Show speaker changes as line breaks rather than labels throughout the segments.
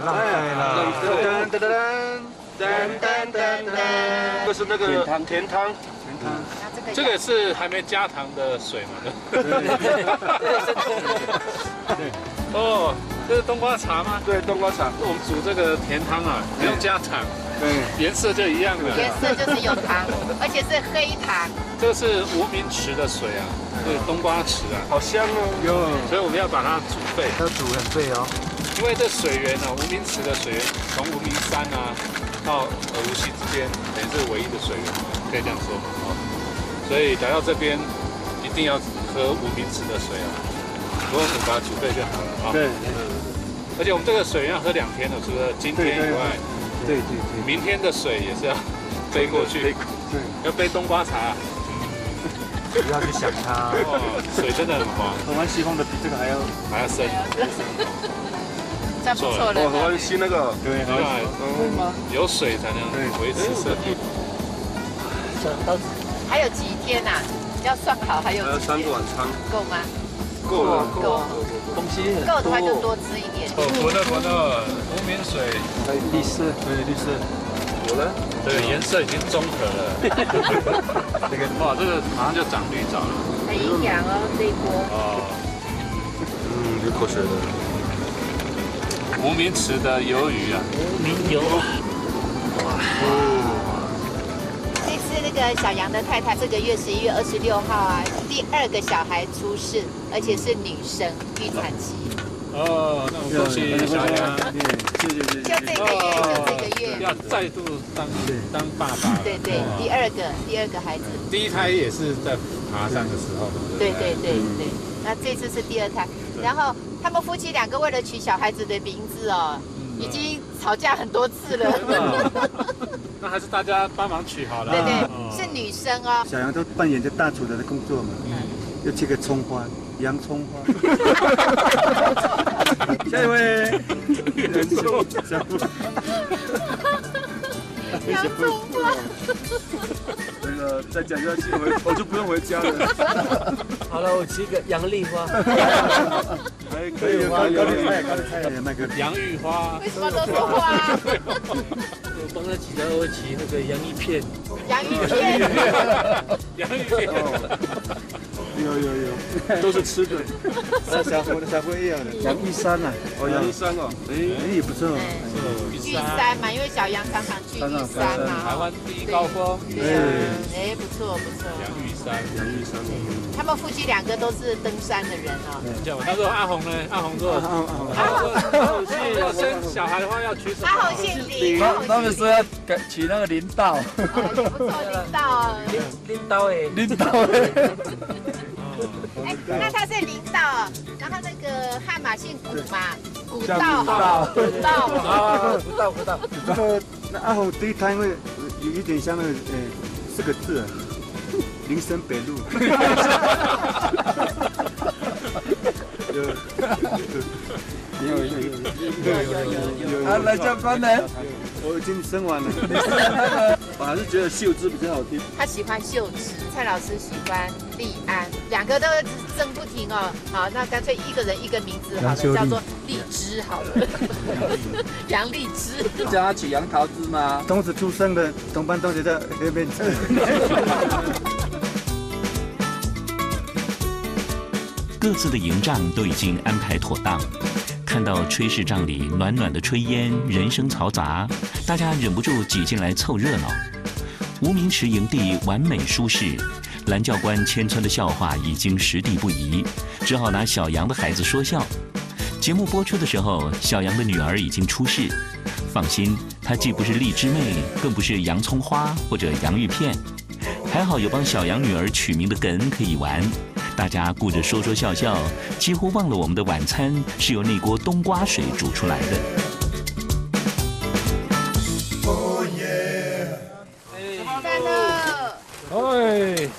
浪费了。
这是那个甜汤。
这个是还没加糖的水嘛？对。哦，这是冬瓜茶吗？
对，冬瓜茶。
我们煮这个甜汤啊，不用加糖，
对，
颜色就一样了。
颜色就是有糖，而且是黑糖。
这个是无名池的水啊，是冬瓜池啊，
好香哦。
所以我们要把它煮沸。
要煮很沸哦。
因为这水源呢，无名池的水源从无名山啊到鹅乌溪之间，等于是唯一的水源，可以这样说哦。所以来到这边一定要喝无名池的水啊。不过我们把它煮沸就好了啊。
对。
而且我们这个水源要喝2天的，除了今天以外，
对，
明天的水也是要背过去，
对，
要背冬瓜茶。
不要去想它。
哇，水真的很滑。
喝完西方的比这个还要
深。
这样不错了。
喝完西那个，对，
会吗？有水才能维持生命。
还有几天呐？要算好，还有
3个晚餐，
够吗？
够了。
东西很
够的话就多吃一点。
闻了，无名水，
绿色，对，绿色。
有了，
这个颜色已经中和了。这个哇，这个马上就长绿藻了。
很营养哦，这一波。
哦。
流口水了。
无名池的鱿鱼啊。
无名鱿鱼。
这次那个小杨的太太，这个月11月26号啊，第2个小孩出世，而且是女生，预产期。
哦，那我们恭喜小杨。
就这个月。
要再度当爸爸。
对，第二个孩子。
第1胎也是在爬山的时候嘛。
对。那这次是第2胎，然后他们夫妻2个为了取小孩子的名字哦，已经吵架很多次了。
那还是大家帮忙取好了。
对，是女生哦。
小杨都扮演着大厨的工作嘛，要切个葱花，洋葱花。下一位，
洋葱花。
那个再讲下去，我就不用回家了。
好了，我吃一个洋丽花。
可以，高丽菜也卖个
洋芋花。
为什么都是花？
我帮他起到起那个洋芋片。
洋芋片。
洋芋片。
有，都是吃的。我的小辉一样的，洋芋山啊，
洋芋山哦，
也不错。
玉山嘛，因为小杨常常去玉山嘛。
台湾第1高峰。
不错。
洋芋山。
他们夫妻2个都是登山的人哦。
他说阿红呢？阿红说，要生小孩的话要取什么？
阿红姓林。
他们说要取那个林道。
也不错，林道。
林道哎。
那他是林道，然后那个汉马姓古嘛，古道。
那阿红第1胎会有一点像那个4个字啊，林森北路。有。
来加班呢？
我已经生完了。我还是觉得秀芝比较好听。
他喜欢秀芝，蔡老师喜欢立安，2个都争不停哦。好，那干脆一个人一个名字好了，叫做荔枝好了。杨荔枝。
叫他取杨桃枝吗？
同时出生的同班同学在那边。
各自的营帐都已经安排妥当，看到炊事帐里暖暖的炊烟，人声嘈杂，大家忍不住挤进来凑热闹。无名池营地完美舒适，蓝教官千村的笑话已经实地不移，只好拿小杨的孩子说笑。节目播出的时候，小杨的女儿已经出世，放心，她既不是荔枝妹，更不是洋葱花或者洋芋片，还好有帮小杨女儿取名的梗可以玩。大家顾着说说笑笑，几乎忘了我们的晚餐是由那锅冬瓜水煮出来的。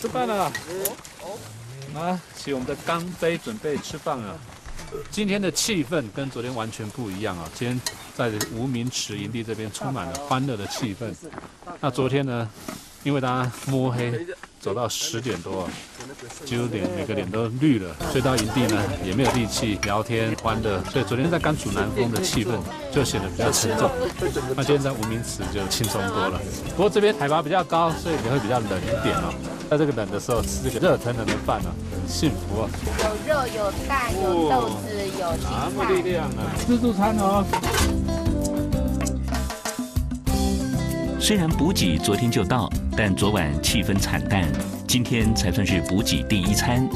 吃饭了。来，起我们的钢杯，准备吃饭了。今天的气氛跟昨天完全不一样啊！今天在无名池营地这边充满了欢乐的气氛。那昨天呢，因为大家摸黑走到10点多，几乎每个脸都绿了。所以到营地呢，也没有力气聊天欢乐。所以昨天在甘楚南峰的气氛就显得比较沉重。那今天在无名池就轻松多了。不过这边海拔比较高，所以也会比较冷一点哦。在这个冷的时候吃这个热腾腾的饭呢，很幸福哦。
有肉，有蛋，有豆子，有青菜。
那么力量啊！自助餐哦。
虽然补给昨天就到，但昨晚气氛惨淡，今天才算是补给第一餐，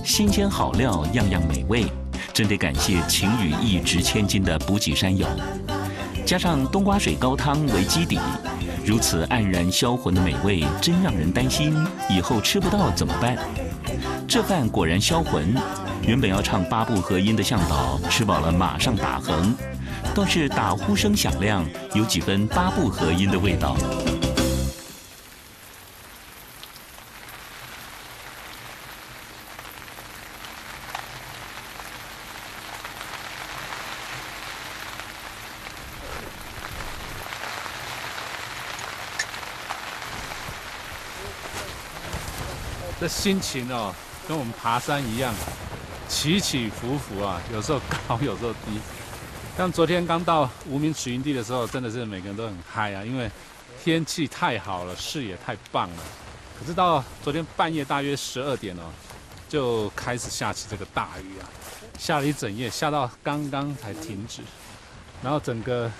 新鲜好料，样样美味，真得感谢晴雨一掷千金的补给山友。加上冬瓜水高汤为基底，如此黯然销魂的美味，真让人担心以后吃不到怎么办？这饭果然销魂，原本要唱8部合音的向导吃饱了马上打横。倒是打呼声响亮，有几分8部合音的味道。
这心情哦，跟我们爬山一样，起起伏伏啊，有时候高，有时候低。像昨天刚到无名池营地的时候，真的是每个人都很嗨啊，因为天气太好了，视野太棒了。可是到昨天半夜大约12点哦，就开始下起这个大雨啊，下了一整夜，下到刚刚才停止。然后整个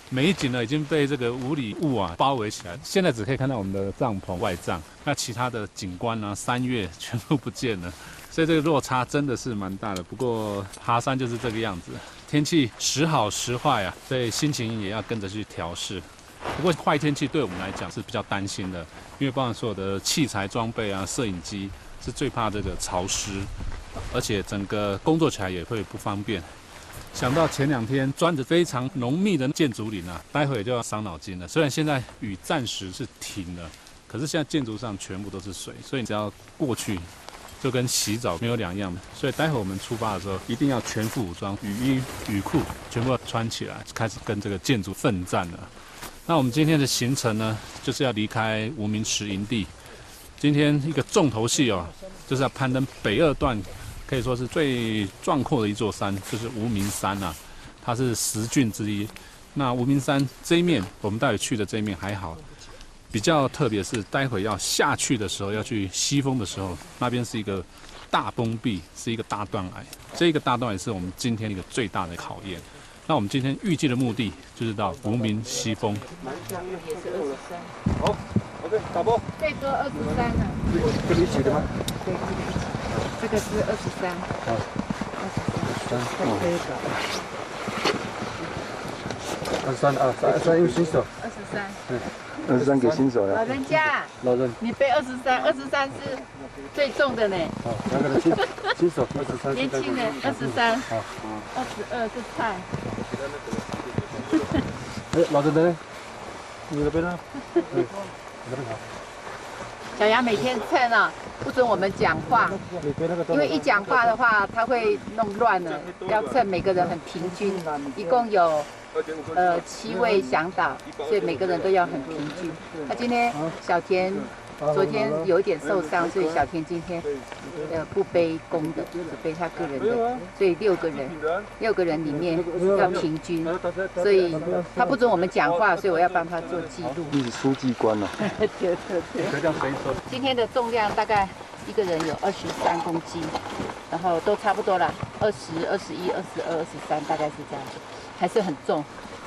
美景呢已经被这个五里雾啊包围起来，现在只可以看到我们的帐篷外帐，那其他的景观啊、山岳全部不见了。所以这个落差真的是蛮大的。不过爬山就是这个样子。天气时好时坏啊，所以心情也要跟着去调试。不过坏天气对我们来讲是比较担心的，因为包含所有的器材装备啊、摄影机是最怕这个潮湿，而且整个工作起来也会不方便。想到前2天钻着非常浓密的建筑林啊，待会就要伤脑筋了。虽然现在雨暂时是停了，可是现在建筑上全部都是水，所以你只要过去就跟洗澡没有两样，所以待会我们出发的时候一定要全副武装，雨衣、雨裤全部要穿起来，开始跟这个建筑奋战了。那我们今天的行程呢，就是要离开无名池营地。今天一个重头戏哦，就是要攀登北2段，可以说是最壮阔的一座山，就是无名山啊，它是10峻之一。那无名山这一面，我们待会去的这一面还好。比较特别是，待会要下去的时候，要去西峰的时候，那边是一个大崩壁，是一个大断崖。这个大断崖是我们今天一个最大的考验。那我们今天预计的目的就是到无名西峰。
也是23。
好 ，OK， 打包。
最多23了。
这里取的吗？
对，这个是23。
好，23啊，23用新手。23给新手了。
老人家，
老人，
你背23是最重的呢。
好，2个人新手23。
年轻人23，
好
，22是菜。
哎，老人呢？你那边呢？嗯，那边好。
小杨每天称啊，不准我们讲话，因为一讲话的话，他会弄乱了。要称每个人很平均，一共有7位向导，所以每个人都要很平均。那今天小田昨天有一点受伤，所以小田今天不背公的，只背他个人的，所以6个人里面要平均，所以他不准我们讲话，所以我要帮他做记录。
你是书记官哦。
对。今天的重量大概一个人有23公斤，然后都差不多啦，20、21、22、23，大概是这样子，还是很重。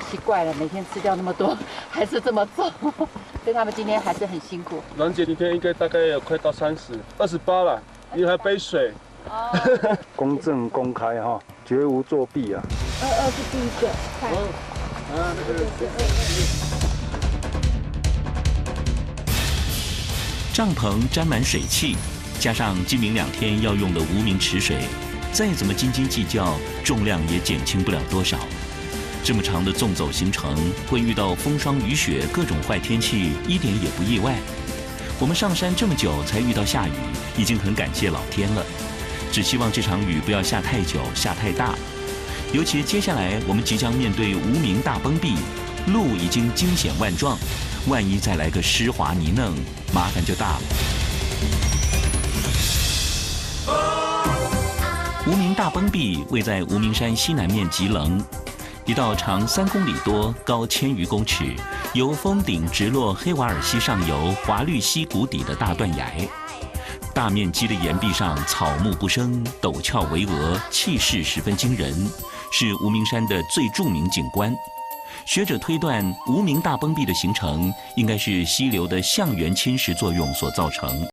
奇怪了，每天吃掉那么多，还是这么重，所以他们今天还是很辛苦。
兰姐今天应该大概有快到28了，因为还背水。
哦，
公正公开哈，绝无作弊啊。
22是第一个，看。
帐篷沾满水汽，加上今明2天要用的无名池水，再怎么斤斤计较，重量也减轻不了多少。这么长的纵走行程，会遇到风霜雨雪各种坏天气，一点也不意外。我们上山这么久才遇到下雨，已经很感谢老天了。只希望这场雨不要下太久、下太大。尤其接下来我们即将面对无名大崩壁，路已经惊险万状，万一再来个湿滑泥泞，麻烦就大了。名大崩壁位在无名山西南面极棱，一道长3公里多、高1000余公尺，由峰顶直落黑瓦尔溪上游华绿溪谷底的大断崖。大面积的岩壁上草木不生，陡峭巍峨，气势十分惊人，是无名山的最著名景观。学者推断，无名大崩壁的形成应该是溪流的象源侵蚀作用所造成。